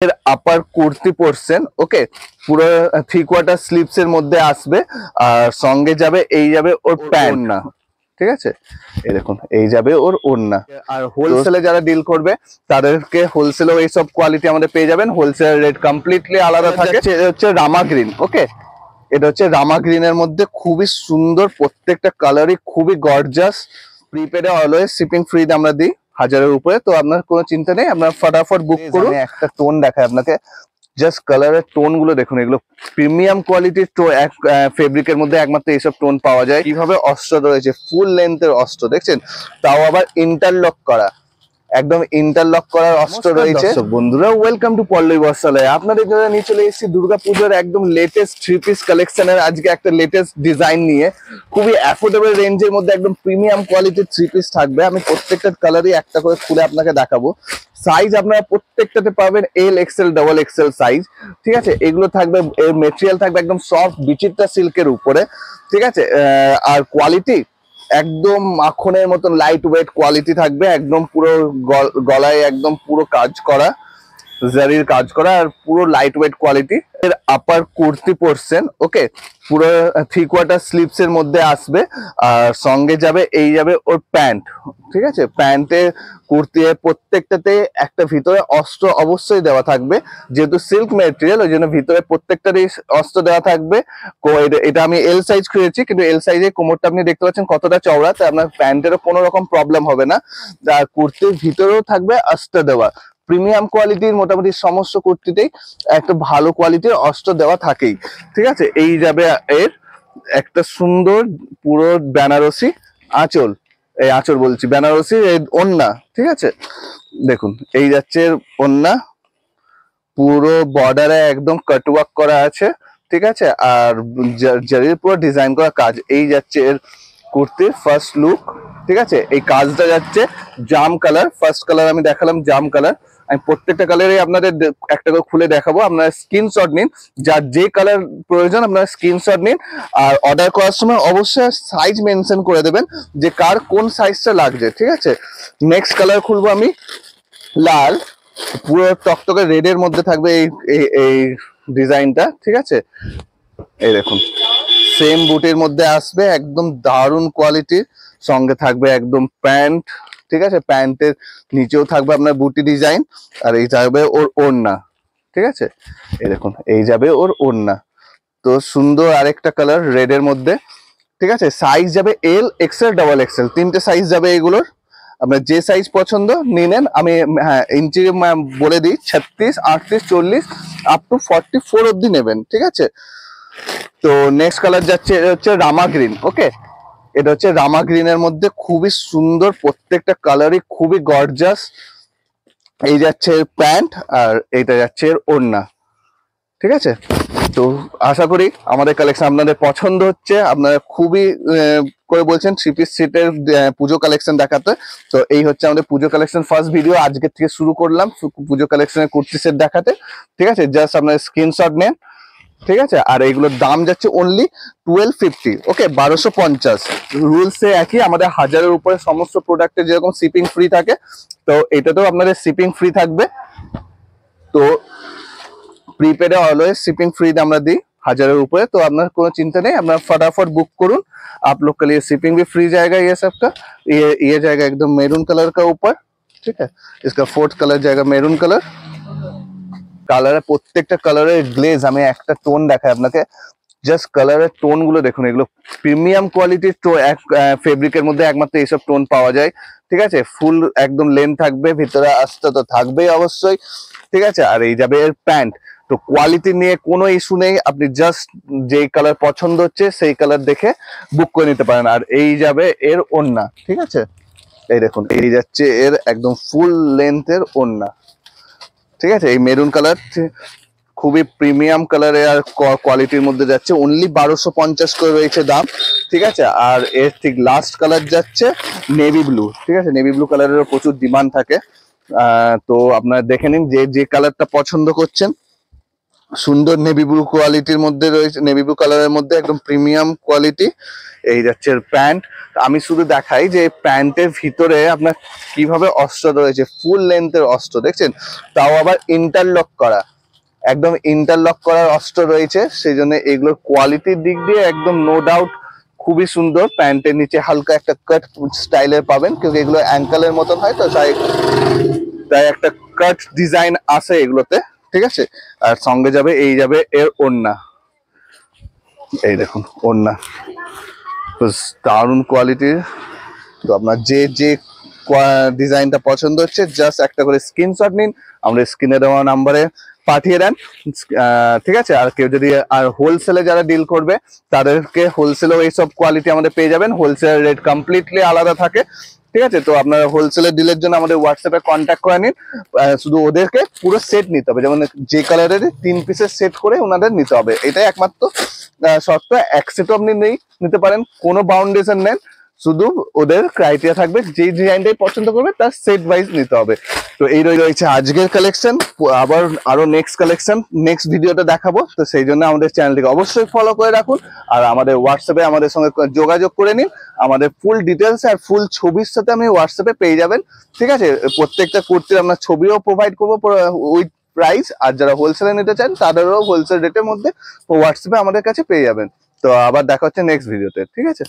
এর আপার কুর্তি পোরশন ওকে পুরো 3/4 স্লিভস এর মধ্যে আসবে আর সঙ্গে যাবে ওর প্যান্ট না ঠিক আছে। এই দেখুন এই যাবে ওর ওড়না। আর হোলসেলে যারা ডিল করবে তাদেরকে হোলসেলেও এইসব কোয়ালিটি আমাদের পেয়ে যাবেন। হোলসেল রেট কমপ্লিটলি আলাদা থাকে। হচ্ছে রামা গ্রিন ওকে, এটা হচ্ছে রামা গ্রিনের মধ্যে খুবই সুন্দর, প্রত্যেকটা কালারই খুবই গর্জাস। প্রিপেডে অলওয়েজ শিপিং ফ্রি আমরা দিই 1000-এর উপরে, তো আপনার কোনো চিন্তা নেই, আপনার ফটাফট বুক করুন। একটা টোন দেখায় আপনাকে, জাস্ট কালারের টোন গুলো দেখুন, এগুলো প্রিমিয়াম কোয়ালিটির ফেব্রিকের মধ্যে একমাত্র এইসব টোন পাওয়া যায়। কিভাবে অস্ত্র রয়েছে, ফুল লেন্থের অস্ত্র দেখছেন, তাও আবার ইন্টারলক করা, একদম ইন্টারলক করার অস্ত্র রয়েছে। বন্ধুরা ওয়েলকাম টু পল্লবী বস্ত্রালয়। আপনাদের জন্য নিয়ে চলে এসেছি দুর্গাপুজোর একদম লেটেস্ট 3 পিস কালেকশনের আজকে একটা লেটেস্ট ডিজাইন নিয়ে। খুবই অ্যাফোর্ডেবল রেঞ্জের মধ্যে একদম প্রিমিয়াম কোয়ালিটির 3 পিস থাকবে। আমি প্রত্যেকটা কালারই একটা করে খুলে আপনাকে দেখাবো। সাইজ আপনারা প্রত্যেকটাতে পাবেন L XL double XL size, ঠিক আছে। এগুলো থাকবে, এর মেটেরিয়াল থাকবে একদম সফট বিচিত্রা সিল্কের উপরে, ঠিক আছে। আর কোয়ালিটি একদম মাখনের মতন লাইট ওয়েট কোয়ালিটি থাকবে, একদম পুরো গলায় একদম পুরো কাজ করা, জারির কাজ করা, আর পুরো লাইট ওয়েট কোয়ালিটি। এর আপার কুর্তি পোরশন ওকে পুরো 3/4 স্লিভস এর মধ্যে আসবে আর সঙ্গে যাবে ওর প্যান্ট, ঠিক আছে। প্যান্টে কুর্তি প্রত্যেকটাতে একটা ভিতরে অস্ত্র অবশ্যই দেওয়া থাকবে, যেহেতু সিল্ক মেটেরিয়াল ওই জন্য ভিতরে প্রত্যেকটারই অস্ত্র দেওয়া থাকবে। এটা আমি এল সাইজ খুঁজেছি, কিন্তু এল সাইজে কোমরটা আপনি দেখতে পাচ্ছেন কতটা চওড়া, তাই আপনার প্যান্টেরও কোনো রকম প্রবলেম হবে না। আর কুর্তির ভিতরেও থাকবে অস্ত্র দেওয়া। প্রিমিয়াম কোয়ালিটির মোটামুটি সমস্ত কুর্তিতেই একটা ভালো কোয়ালিটির অস্ত্র দেওয়া থাকেই, ঠিক আছে। এই যাবে এর একটা সুন্দর পুরো বেনারসি আঁচল, এই আঁচল বলছি বেনারসি ওড়না, ঠিক আছে। দেখুন এই যাচ্ছে ওড়না, পুরো বর্ডারে একদম কাটওয়ার্ক করা আছে, ঠিক আছে। আর জারির পুরো ডিজাইন করা কাজ। এই যাচ্ছে এর কুর্তির ফার্স্ট লুক, ঠিক আছে। এই কাজটা যাচ্ছে জাম কালার, ফার্স্ট কালার আমি দেখালাম জাম কালার। আমি প্রত্যেকটা কালারই আপনাদের একটা করে খুলে দেখাবো, আপনারা স্ক্রিনশট নিন, যার যে কালার প্রয়োজন আপনারা স্ক্রিনশট নিন। আর অর্ডার করার সময় অবশ্যই সাইজ মেনশন করে দেবেন যে কার কোন সাইজটা লাগছে, ঠিক আছে। নেক্সট কালার খুলবো আমি লাল, পুরো টকটকে রেড এর মধ্যে থাকবে এই ডিজাইনটা, ঠিক আছে। এই দেখুন সেম বুটের মধ্যে আসবে, একদম দারুণ কোয়ালিটির, সঙ্গে থাকবে একদম প্যান্ট, ঠিক আছে। প্যান্টের নিচেও থাকবে আপনার বুটি ডিজাইন, আর এই যাবে ওর ওড়না, ঠিক আছে। এই দেখুন এই যাবে ওর ওড়না। তো সুন্দর আরেকটা কালার রেড এর মধ্যে, ঠিক আছে। সাইজ যাবে এল এক্সেল ডাবল এক্সেল, তিনটে সাইজ যাবে এগুলোর। আপনার যে সাইজ পছন্দ নিয়ে নেন। আমি হ্যাঁ ইঞ্চি বলে দিই, 36, 38, 40 আপ টু 44 অব্দি নেবেন, ঠিক আছে। তো নেক্সট কালার যাচ্ছে হচ্ছে রামা গ্রিন ওকে, এটা হচ্ছে রামা গ্রিনের মধ্যে খুবই সুন্দর, প্রত্যেকটা কালারই খুবই গর্জাস। এই যাচ্ছে প্যান্ট আর এইটা যাচ্ছে ওড়না, ঠিক আছে। তো আশা করি আমাদের কালেকশন আপনাদের পছন্দ হচ্ছে, আপনারা খুবই করে বলছেন 3 পিস সেটের পুজো কালেকশন দেখাতে। তো এই হচ্ছে আমাদের পুজো কালেকশন ফার্স্ট ভিডিও, আজকে থেকে শুরু করলাম পুজো কালেকশনের কুর্তি সেট দেখাতে, ঠিক আছে। জাস্ট আপনার স্ক্রিনশট নেন, ঠিক আছে। আর এইগুলোর দাম যাচ্ছে অনলি 1250 ওকে, 1250। রুলসে একই, আমাদের 1000-এর উপরে সমস্ত প্রোডাক্টে যেরকম শিপিং ফ্রি থাকে, তো এটাতেও আপনাদের শিপিং ফ্রি থাকবে। তো প্রিপেডে অলওয়েজ শিपिंग फ्री আমরা দিই 1000-এর উপরে, तो আপনার কোনো চিন্তা নেই, আপনারা फटाफट बुक करूँ। आप लोग के लिए शिपिंग भी फ्री जाएगा ये सब का। ये जाएगा एकदम मैरून कलर का ऊपर, ठीक है। इसका फोर्थ कलर जाएगा मैरून कलर। কালারের প্রত্যেকটা কালারের গ্লেজ আমি একটা টোন দেখাই আপনাকে, জাস্ট কালারের টোন গুলো দেখুন, এগুলো প্রিমিয়াম কোয়ালিটির ফেব্রিকের মধ্যে একমাত্র এইসব টোন পাওয়া যায়, ঠিক আছে। ফুল একদম লেন্থ থাকবে, ভিতরে আসতে তো থাকবেই অবশ্যই, ঠিক আছে। আর এই যাবে এর প্যান্ট। তো কোয়ালিটি নিয়ে কোনো ইস্যু নেই, আপনি জাস্ট যেই কালার পছন্দ হচ্ছে সেই কালার দেখে বুক করে নিতে পারেন। আর এই যাবে এর ওড়না, ঠিক আছে। এই দেখুন এই যাচ্ছে এর একদম ফুল লেন্থের ওড়না, ঠিক আছে। এই মেরুন কালার খুবই প্রিমিয়াম কালারে আর কোয়ালিটির মধ্যে যাচ্ছে, অনলি 1250 করে রয়েছে দাম, ঠিক আছে। আর এর ঠিক লাস্ট কালার যাচ্ছে নেভি ব্লু, ঠিক আছে। নেভি ব্লু কালারেরও প্রচুর ডিমান্ড থাকে, তো আপনারা দেখে নিন যে কালারটা পছন্দ করছেন, সুন্দর নেভি ব্লু কোয়ালিটির মধ্যে রয়েছে, নেভি ব্লু কালারের মধ্যে একদম প্রিমিয়াম কোয়ালিটি। এই যাচ্ছে প্যান্ট। আমি শুধু দেখাই যে প্যান্টের ভিতরে আপনার কিভাবে অস্ত্র রয়েছে, ফুল লেন্থের অস্ত্র দেখছেন, তাও আবার ইন্টারলক করা, একদম ইন্টারলক করার অস্ত্র রয়েছে। সেই জন্য এগুলোর কোয়ালিটির দিক দিয়ে একদম নো ডাউট খুবই সুন্দর। প্যান্টের নিচে হালকা একটা কাট স্টাইলের পাবেন, কিন্তু এগুলো অ্যাঙ্কেলের মতন হয় তো তাই একটা কাট ডিজাইন আছে এগুলোতে, ঠিক আছে। আর সঙ্গে যাবে এই যাবে এর ওড়না, এই দেখুন ওড়না দারুণ কোয়ালিটির। তো আপনার যে যে ডিজাইনটা পছন্দ হচ্ছে জাস্ট একটা করে স্ক্রিনশট নিন, আমরা স্ক্রিনে দেওয়া নাম্বারে পাঠিয়ে দেন, ঠিক আছে। আর কেউ যদি আর হোলসেলে যারা ডিল করবে তাদেরকে হোলসেলেও এইসব কোয়ালিটি আমাদের পেয়ে যাবেন, হোলসেলের রেট কমপ্লিটলি আলাদা থাকে, ঠিক আছে। তো আপনারা হোলসেলের ডিলের জন্য আমাদের হোয়াটসঅ্যাপে কন্ট্যাক্ট করে নিন। শুধু ওদেরকে পুরো সেট নিতে হবে, যেমন যে কালারের 3 পিসের সেট করে ওনাদের নিতে হবে, এটাই একমাত্র শর্ত। এক সেটও আপনি নিতে পারেন, কোনো বাউন্ডেশন নেন, শুধু ওদের ক্রাইটেরিয়া থাকবে যে ডিজাইনটাই পছন্দ করবে তার সেট ওয়াইজ নিতে হবে। তো এই রয়েছে আজকের কালেকশন, আবার আরো নেক্সট কালেকশন নেক্সট ভিডিওতে দেখাবো। তো সেই জন্য আমাদের চ্যানেলটিকে অবশ্যই ফলো করে রাখুন, আর আমাদের হোয়াটসঅ্যাপে আমাদের সঙ্গে যোগাযোগ করে নিন। আমাদের ফুল ডিটেলস আর ফুল ছবির সাথে আমি হোয়াটসঅ্যাপে পেয়ে যাবেন, ঠিক আছে। প্রত্যেকটা কুর্তির আমরা ছবিও প্রোভাইড করবো উইথ প্রাইস, আর যারা হোলসেলে নিতে চান তাদেরও হোলসেল রেটের মধ্যে হোয়াটসঅ্যাপে আমাদের কাছে পেয়ে যাবেন। তো আবার দেখা হচ্ছে নেক্সট ভিডিওতে, ঠিক আছে।